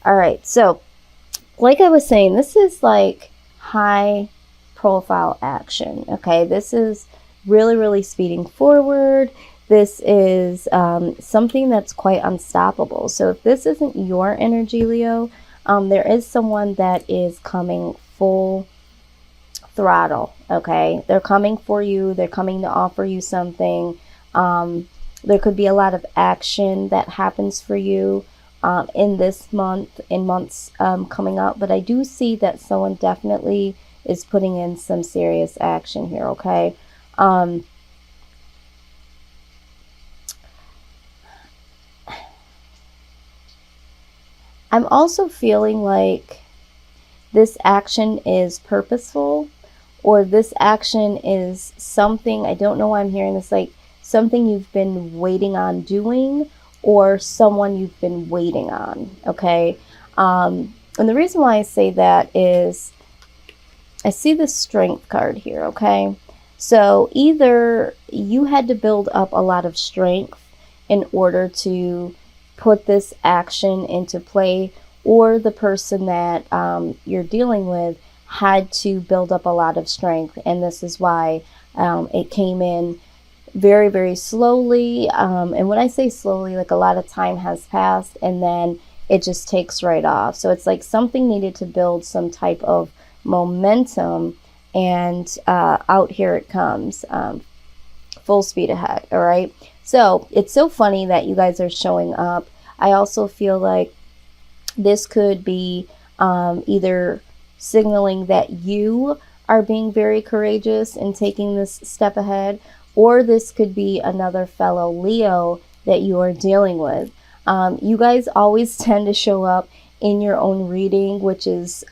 All right, so like I was saying, this is like high profile action. Okay, this is really, really speeding forward. This is something that's quite unstoppable. So if this isn't your energy, Leo, there is someone that is coming full throttle. Okay, they're coming for you. They're coming to offer you something. There could be a lot of action that happens for you in this month, in months coming up. But I do see that someone definitely is putting in some serious action here. Okay. I'm also feeling like this action is purposeful, or this action is something, I don't know why I'm hearing this, like something you've been waiting on doing, or someone you've been waiting on. Okay. And the reason why I say that is I see the strength card here. Okay. So either you had to build up a lot of strength in order to put this action into play, or the person that you're dealing with had to build up a lot of strength, and this is why it came in very, very slowly. And when I say slowly, like a lot of time has passed and then it just takes right off. So it's like something needed to build some type of momentum, and out here it comes, full speed ahead. All right. So it's so funny that you guys are showing up. I also feel like this could be either signaling that you are being very courageous and taking this step ahead, or this could be another fellow Leo that you are dealing with. You guys always tend to show up in your own reading, which is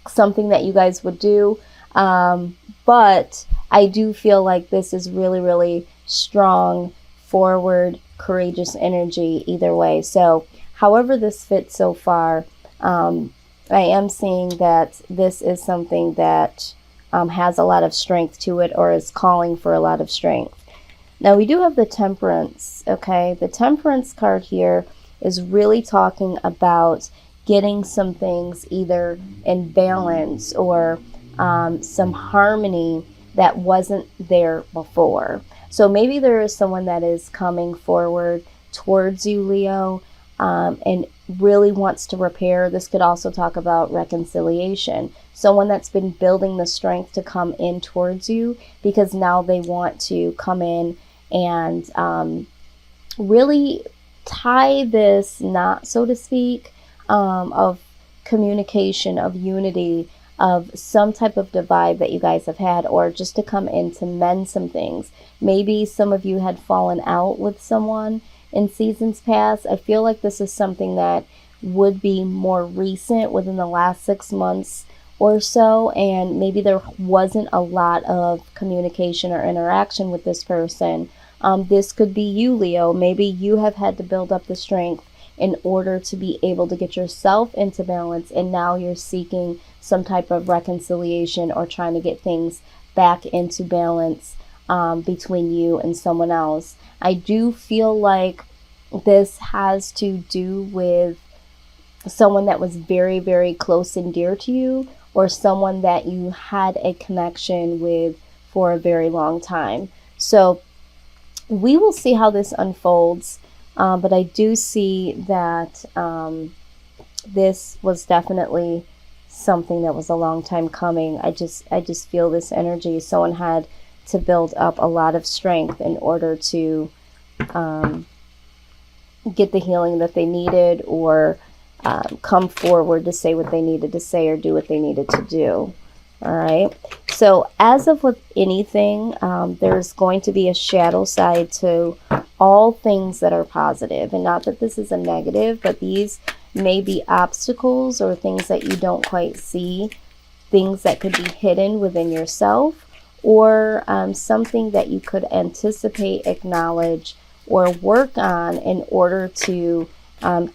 something that you guys would do. But I do feel like this is really, really strong, forward, courageous energy either way. So however this fits so far, I am seeing that this is something that has a lot of strength to it, or is calling for a lot of strength. Now we do have the Temperance. Okay, the Temperance card here is really talking about getting some things either in balance, or some harmony that wasn't there before. So maybe there is someone that is coming forward towards you, Leo, and really wants to repair. This could also talk about reconciliation. Someone that's been building the strength to come in towards you, because now they want to come in and really tie this knot, so to speak, of communication, of unity, of some type of divide that you guys have had, or just to come in to mend some things. Maybe some of you had fallen out with someone in seasons past. I feel like this is something that would be more recent, within the last 6 months or so, and maybe there wasn't a lot of communication or interaction with this person. This could be you, Leo. Maybe you have had to build up the strength in order to be able to get yourself into balance, and now you're seeking some type of reconciliation, or trying to get things back into balance between you and someone else. I do feel like this has to do with someone that was very, very close and dear to you, or someone that you had a connection with for a very long time. So we will see how this unfolds, but I do see that this was definitely something that was a long time coming. I just feel this energy. Someone had to build up a lot of strength in order to get the healing that they needed, or come forward to say what they needed to say, or do what they needed to do. All right. So as of with anything, there's going to be a shadow side to all things that are positive. And not that this is a negative, but these may be obstacles, or things that you don't quite see, things that could be hidden within yourself, or something that you could anticipate, acknowledge, or work on in order to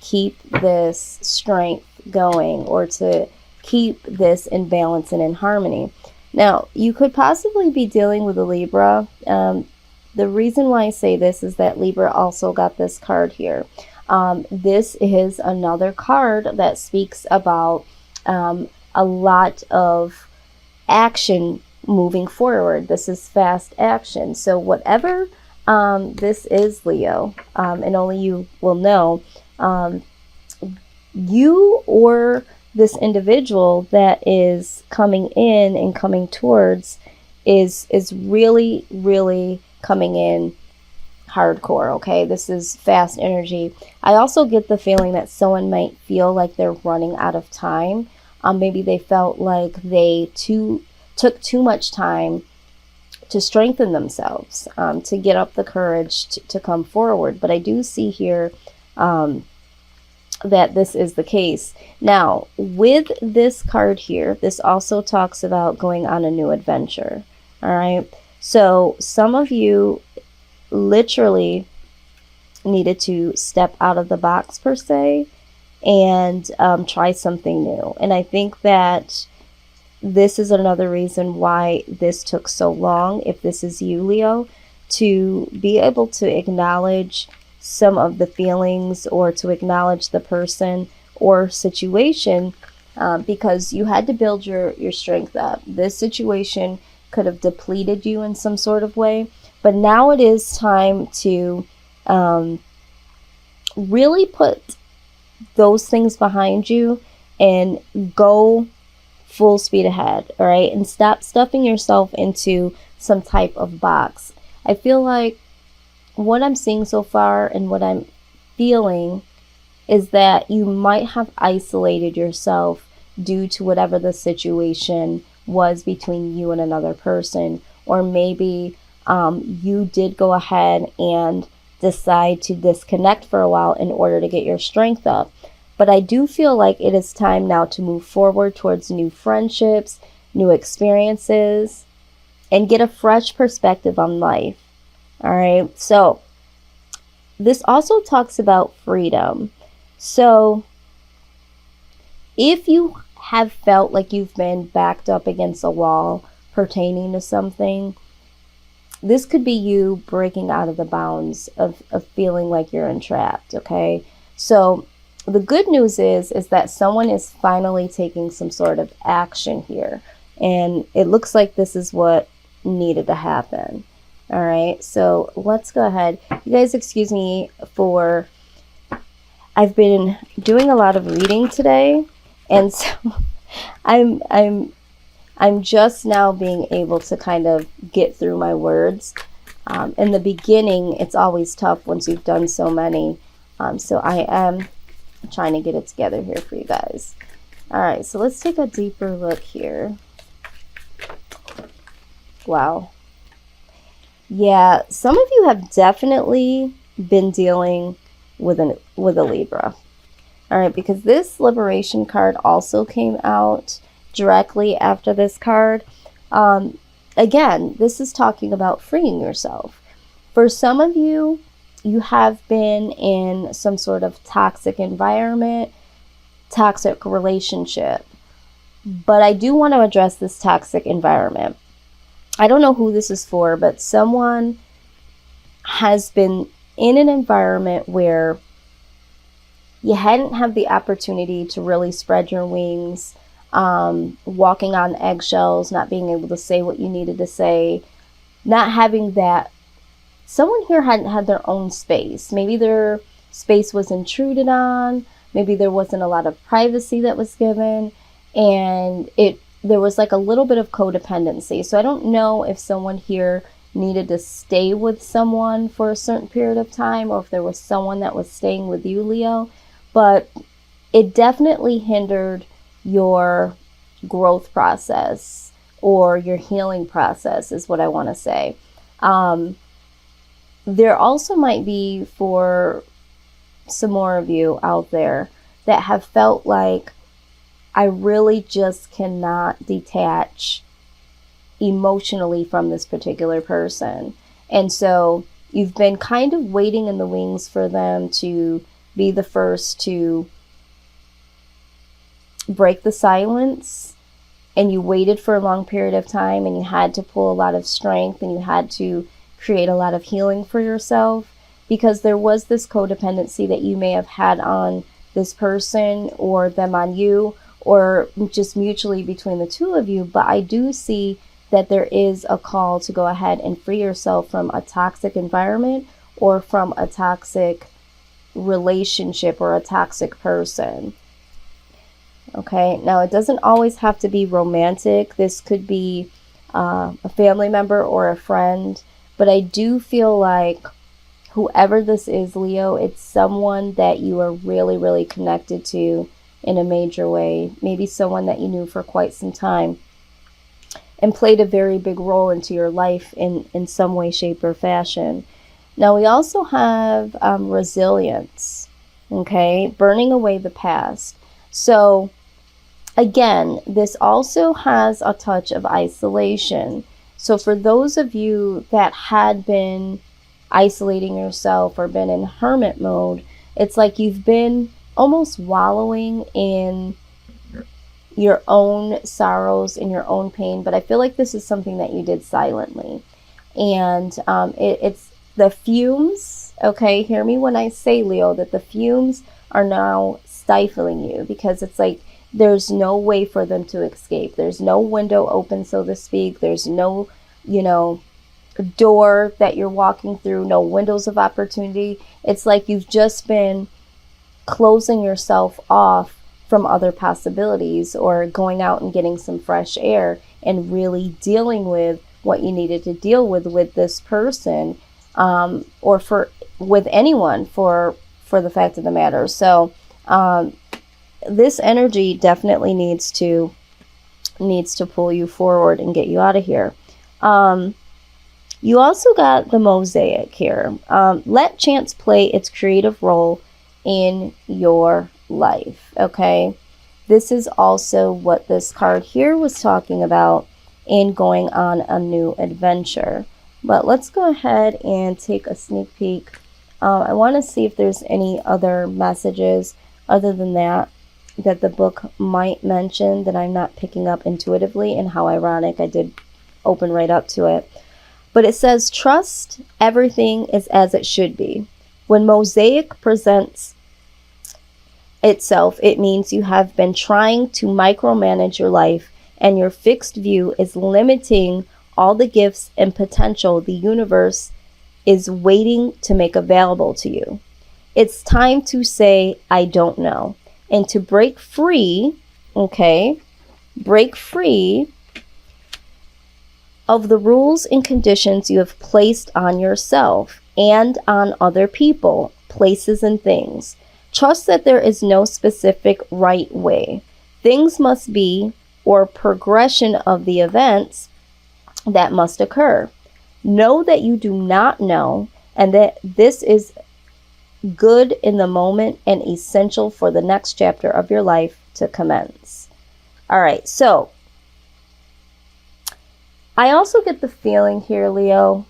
keep this strength going, or to keep this in balance and in harmony. Now, you could possibly be dealing with a Libra. The reason why I say this is that Libra also got this card here. This is another card that speaks about a lot of action moving forward. This is fast action. So whatever this is, Leo, and only you will know, you or this individual that is coming in and coming towards is really, really coming in hardcore. Okay, this is fast energy. I also get the feeling that someone might feel like they're running out of time. Maybe they felt like they took too much time to strengthen themselves, to get up the courage to come forward. But I do see here that this is the case. Now, with this card here, this also talks about going on a new adventure. All right. So some of you literally needed to step out of the box, per se, and try something new. And I think that this is another reason why this took so long, if this is you, Leo, to be able to acknowledge some of the feelings or to acknowledge the person or situation, because you had to build your strength up. This situation could have depleted you in some sort of way, but now it is time to really put those things behind you and go full speed ahead, all right? And stop stuffing yourself into some type of box. I feel like what I'm seeing so far and what I'm feeling is that you might have isolated yourself due to whatever the situation was between you and another person, or maybe you did go ahead and decide to disconnect for a while in order to get your strength up. But I do feel like it is time now to move forward towards new friendships, new experiences, and get a fresh perspective on life. All right. So this also talks about freedom. So if you have felt like you've been backed up against a wall pertaining to something, this could be you breaking out of the bounds of feeling like you're entrapped. Okay. So the good news is that someone is finally taking some sort of action here. And it looks like this is what needed to happen. All right, so let's go ahead. You guys, excuse me for, I've been doing a lot of reading today, and so I'm just now being able to kind of get through my words. In the beginning, it's always tough once you've done so many. So I am trying to get it together here for you guys. All right, so let's take a deeper look here. Wow. Yeah, some of you have definitely been dealing with a Libra. All right, because this liberation card also came out directly after this card. Again, this is talking about freeing yourself. For some of you, you have been in some sort of toxic environment, toxic relationship. But I do want to address this toxic environment. I don't know who this is for, but someone has been in an environment where you hadn't had the opportunity to really spread your wings, walking on eggshells, not being able to say what you needed to say, not having that. Someone here hadn't had their own space. Maybe their space was intruded on. Maybe there wasn't a lot of privacy that was given, and there was like a little bit of codependency. So I don't know if someone here needed to stay with someone for a certain period of time, or if there was someone that was staying with you, Leo. But it definitely hindered your growth process or your healing process, is what I want to say. There also might be, for some more of you out there that have felt like, I really just cannot detach emotionally from this particular person. And so you've been kind of waiting in the wings for them to be the first to break the silence. And you waited for a long period of time, and you had to pull a lot of strength, and you had to create a lot of healing for yourself. because there was this codependency that you may have had on this person or them on you, or just mutually between the two of you. But I do see that there is a call to go ahead and free yourself from a toxic environment or from a toxic relationship or a toxic person. Okay, now it doesn't always have to be romantic. This could be a family member or a friend, but I do feel like whoever this is, Leo, it's someone that you are really, really connected to in a major way. Maybe someone that you knew for quite some time and played a very big role into your life in some way, shape, or fashion. Now, we also have resilience, okay? Burning away the past. So, again, this also has a touch of isolation. So, for those of you that had been isolating yourself or been in hermit mode, it's like you've been almost wallowing in your own sorrows, in your own pain. But I feel like this is something that you did silently. And it's the fumes, okay? Hear me when I say, Leo, that the fumes are now stifling you, because it's like there's no way for them to escape. There's no window open, so to speak. There's no, door that you're walking through, no windows of opportunity. It's like you've just been closing yourself off from other possibilities, or going out and getting some fresh air and really dealing with what you needed to deal with this person, or with anyone for the fact of the matter. So this energy definitely needs to pull you forward and get you out of here. You also got the Mosaic here. Let chance play its creative role in your life, okay? This is also what this card here was talking about in going on a new adventure. But let's go ahead and take a sneak peek. I want to see if there's any other messages other than that the book might mention that I'm not picking up intuitively, and how ironic, I did open right up to it. But it says, trust everything is as it should be. When Mosaic presents itself, it means you have been trying to micromanage your life, and your fixed view is limiting all the gifts and potential the universe is waiting to make available to you. It's time to say, I don't know, and to break free, okay? Break free of the rules and conditions you have placed on yourself and on other people, places, and things. Trust that there is no specific right way. Things must be, or progression of the events that must occur. Know that you do not know, and that this is good in the moment and essential for the next chapter of your life to commence. All right, so I also get the feeling here, Leo,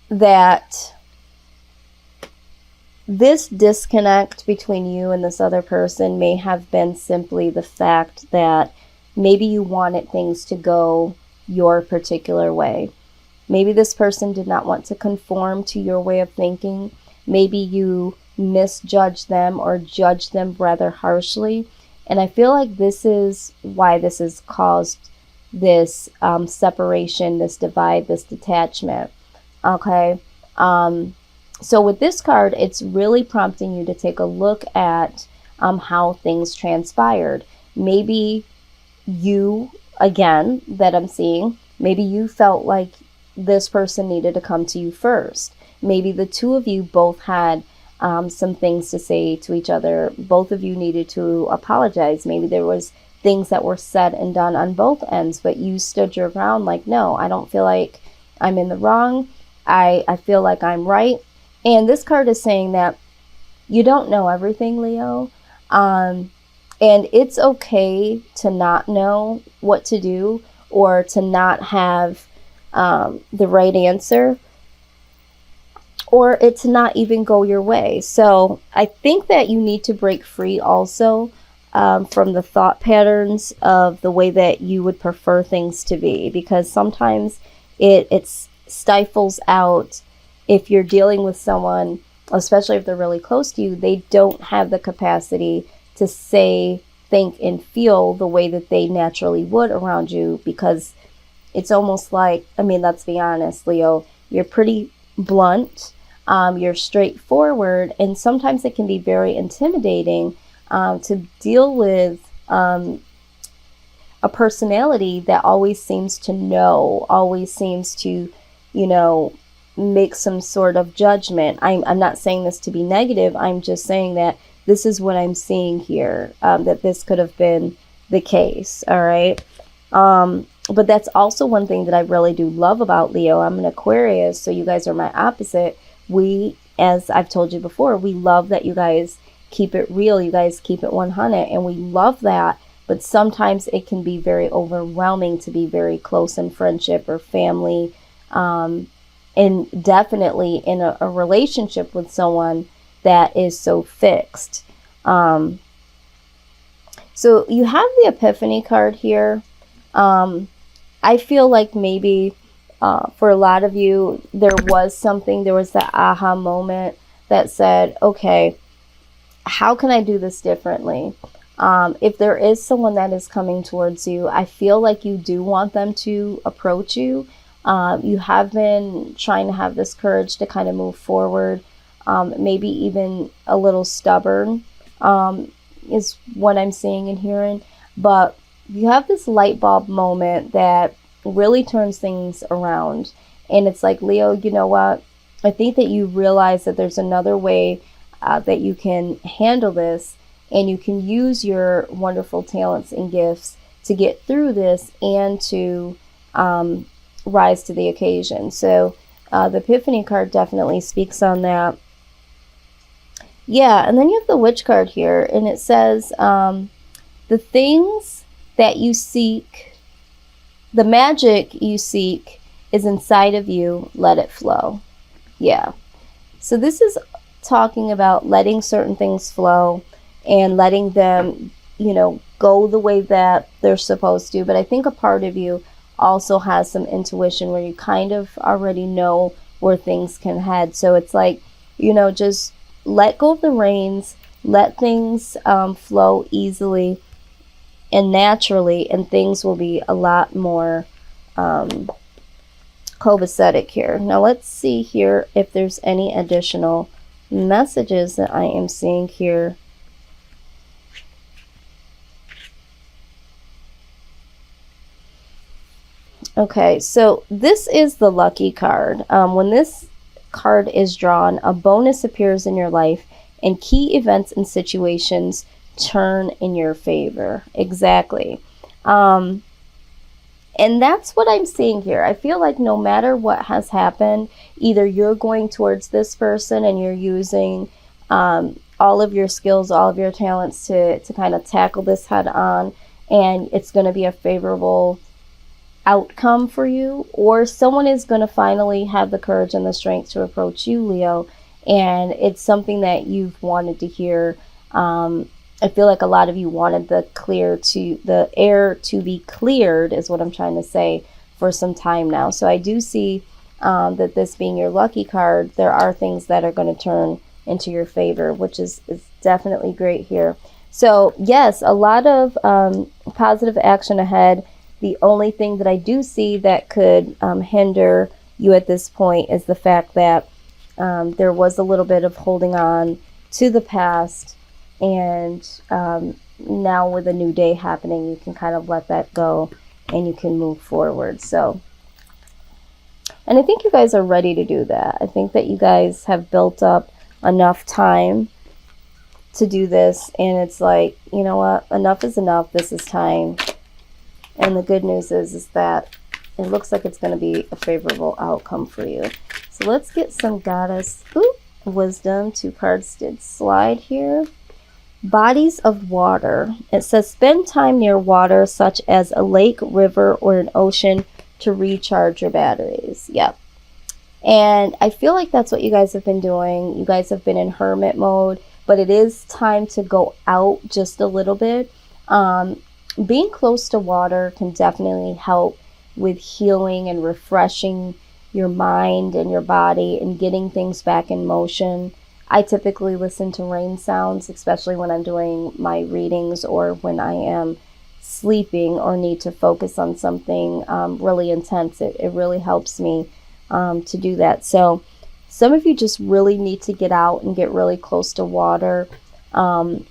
that this disconnect between you and this other person may have been simply the fact that maybe you wanted things to go your particular way. Maybe this person did not want to conform to your way of thinking. Maybe you misjudged them or judged them rather harshly. And I feel like this is why this has caused this separation, this divide, this detachment. Okay. So with this card, it's really prompting you to take a look at how things transpired. Maybe you, again, that I'm seeing, maybe you felt like this person needed to come to you first. Maybe the two of you both had some things to say to each other. Both of you needed to apologize. Maybe there was things that were said and done on both ends, but you stood your ground like, no, I don't feel like I'm in the wrong. I feel like I'm right. And this card is saying that you don't know everything, Leo. And it's okay to not know what to do, or to not have the right answer, or it to not even go your way. So I think that you need to break free also from the thought patterns of the way that you would prefer things to be, because sometimes it stifles out if you're dealing with someone, especially if they're really close to you, they don't have the capacity to say, think, and feel the way that they naturally would around you, because it's almost like, I mean, let's be honest, Leo, you're pretty blunt, you're straightforward, and sometimes it can be very intimidating to deal with a personality that always seems to know, always seems to, make some sort of judgment. I'm not saying this to be negative. I'm just saying that this is what I'm seeing here, that this could have been the case. All right. But that's also one thing that I really do love about Leo. I'm an Aquarius, so you guys are my opposite. We, as I've told you before, we love that you guys keep it real. You guys keep it 100, and we love that. But sometimes it can be very overwhelming to be very close in friendship or family, and definitely in a relationship with someone that is so fixed. So you have the Epiphany card here. I feel like maybe for a lot of you, there was that aha moment that said, okay, how can I do this differently? If there is someone that is coming towards you, I feel like you do want them to approach you. You have been trying to have this courage to kind of move forward, maybe even a little stubborn, is what I'm seeing and hearing. But you have this light bulb moment that really turns things around. And it's like, Leo, you know what? I think that you realize that there's another way that you can handle this, and you can use your wonderful talents and gifts to get through this and to rise to the occasion. So the Epiphany card definitely speaks on that. Yeah, and then you have the Witch card here, and it says, the things that you seek, the magic you seek is inside of you, let it flow. Yeah. So this is talking about letting certain things flow and letting them, go the way that they're supposed to. But I think a part of you also has some intuition where you kind of already know where things can head. So it's like, just let go of the reins, let things flow easily and naturally, and things will be a lot more copacetic here. Now let's see here if there's any additional messages that I am seeing here. Okay, so this is the lucky card. When this card is drawn, a bonus appears in your life, and key events and situations turn in your favor. Exactly. And that's what I'm seeing here. I feel like no matter what has happened, either you're going towards this person and you're using all of your skills, all of your talents to kind of tackle this head on, and it's going to be a favorable outcome for you, or someone is going to finally have the courage and the strength to approach you, Leo, and it's something that you've wanted to hear. I feel like a lot of you wanted the air to be cleared, is what I'm trying to say, for some time now. So I do see that this being your lucky card, there are things that are going to turn into your favor, which is definitely great here. So yes, a lot of positive action ahead. The only thing that I do see that could hinder you at this point is the fact that there was a little bit of holding on to the past, and now with a new day happening, you can kind of let that go and you can move forward. So, and I think you guys are ready to do that. I think that you guys have built up enough time to do this, and it's like, you know what, enough is enough. This is time. And the good news is that it looks like it's going to be a favorable outcome for you. So let's get some goddess wisdom. 2 cards did slide here. Bodies of water. It says spend time near water such as a lake, river, or an ocean to recharge your batteries. Yep. And I feel like that's what you guys have been doing. You guys have been in hermit mode, but it is time to go out just a little bit. Being close to water can definitely help with healing and refreshing your mind and your body and getting things back in motion. I typically listen to rain sounds, especially when I'm doing my readings or when I am sleeping or need to focus on something really intense. It really helps me to do that. So some of you just really need to get out and get really close to water and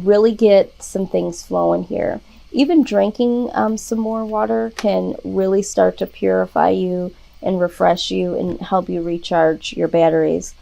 really get some things flowing here. Even drinking some more water can really start to purify you and refresh you and help you recharge your batteries.